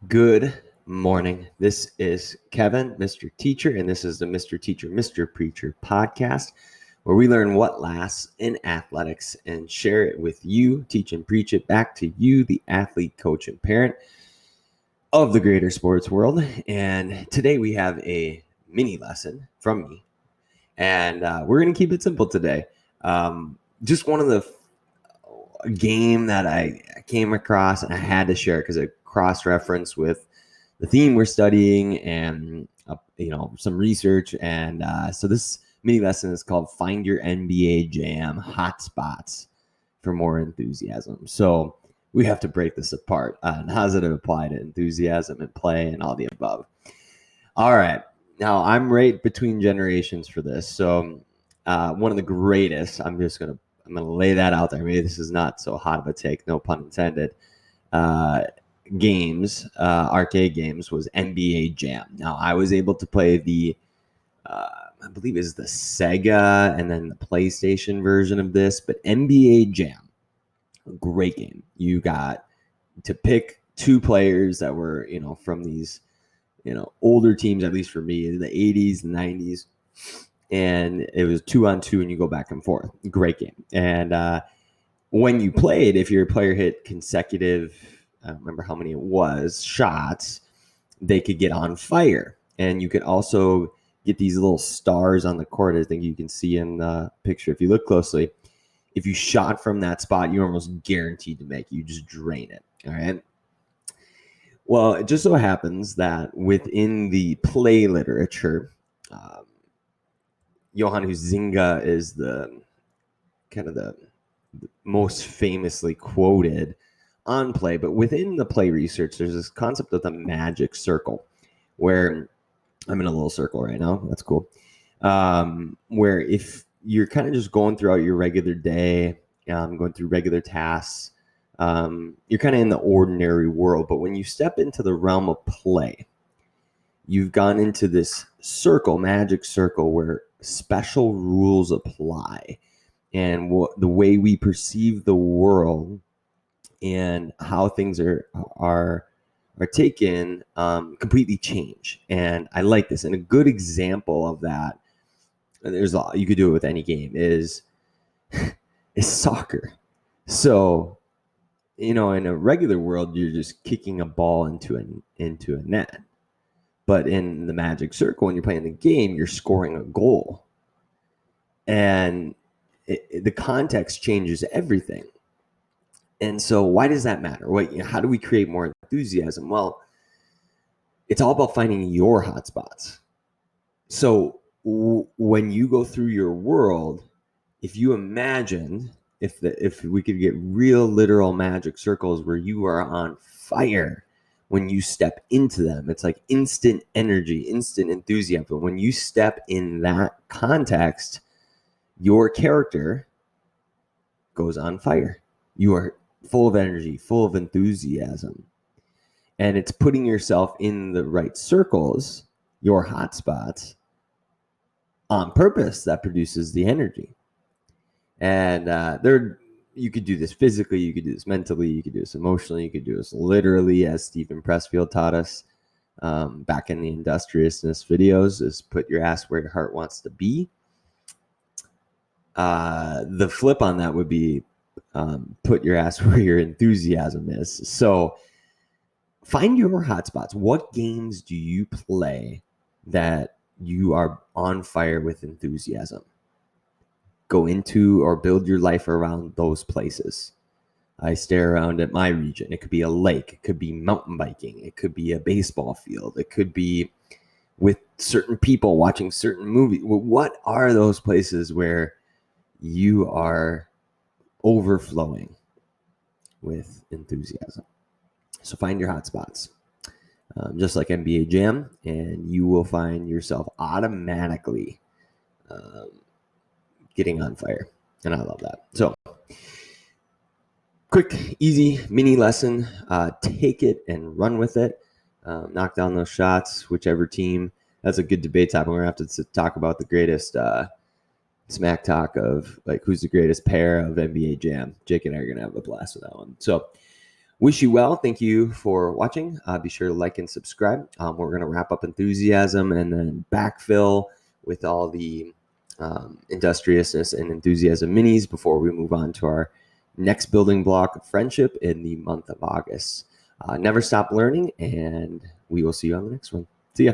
Good morning. This is Kevin, Mr. Teacher, and this is the Mr. Teacher, Mr. Preacher podcast, where we learn what lasts in athletics and share it with you, teach and preach it back to you, the athlete, coach, and parent of the greater sports world. And today we have a mini lesson from me, and we're going to keep it simple today. Just one of the game that I came across and I had to share because it cross-reference with the theme we're studying and some research. And so this mini lesson is called Find Your NBA Jam Hotspots for More Enthusiasm. So we have to break this apart. And how does it apply to enthusiasm and play and all the above? All right. Now I'm right between generations for this. So one of the greatest, I'm going to lay that out there. Maybe this is not so hot of a take, no pun intended. Arcade games was NBA Jam. Now I was able to play the, I believe is the Sega and then the PlayStation version of this, but NBA Jam, great game. You got to pick two players that were, from these, older teams, at least for me, in the 80s, 90s. And it was 2-on-2 and you go back and forth. Great game. And when you played, if your player hit consecutive, I don't remember how many it was, shots, they could get on fire. And you could also get these little stars on the court. I think you can see in the picture if you look closely. If you shot from that spot, you're almost guaranteed to make it. You just drain it. All right. Well, it just so happens that within the play literature, Johan Huizinga is the most famously quoted on play, but within the play research, there's this concept of the magic circle, where I'm in a little circle right now. That's cool. Where if you're kind of just going throughout your regular day, going through regular tasks, you're kind of in the ordinary world. But when you step into the realm of play, you've gone into this circle, magic circle, where special rules apply. And the way we perceive the world and how things are taken completely change. And I like this. And a good example of that, you could do it with any game, is soccer. So, in a regular world, you're just kicking a ball into a net. But in the magic circle, when you're playing the game, you're scoring a goal. And the context changes everything. And so why does that matter? How do we create more enthusiasm? Well, it's all about finding your hotspots. So when you go through your world, if you imagine, if we could get real literal magic circles where you are on fire when you step into them, it's like instant energy, instant enthusiasm. When you step in that context, your character goes on fire. You are full of energy, full of enthusiasm. And it's putting yourself in the right circles, your hotspots, on purpose that produces the energy. And you could do this physically, you could do this mentally, you could do this emotionally, you could do this literally, as Stephen Pressfield taught us back in the Industriousness videos, is put your ass where your heart wants to be. The flip on that would be put your ass where your enthusiasm is. So find your hotspots. What games do you play that you are on fire with enthusiasm? Go into or build your life around those places. I stare around at my region. It could be a lake. It could be mountain biking. It could be a baseball field. It could be with certain people watching certain movies. What are those places where you are overflowing with enthusiasm? So find your hotspots, just like NBA Jam, and you will find yourself automatically getting on fire. And I love that. So quick, easy mini lesson. Take it and run with it. Knock down those shots, whichever team. That's a good debate topic. We're going to have to talk about the greatest smack talk of like who's the greatest pair of NBA Jam. Jake and I are going to have a blast with that one. So Wish you well. Thank you for watching. Be sure to like and subscribe. We're going to wrap up Enthusiasm and then backfill with all the Industriousness and Enthusiasm minis before we move on to our next building block of Friendship in the month of August. Never stop learning, and we will see you on the next one. See ya.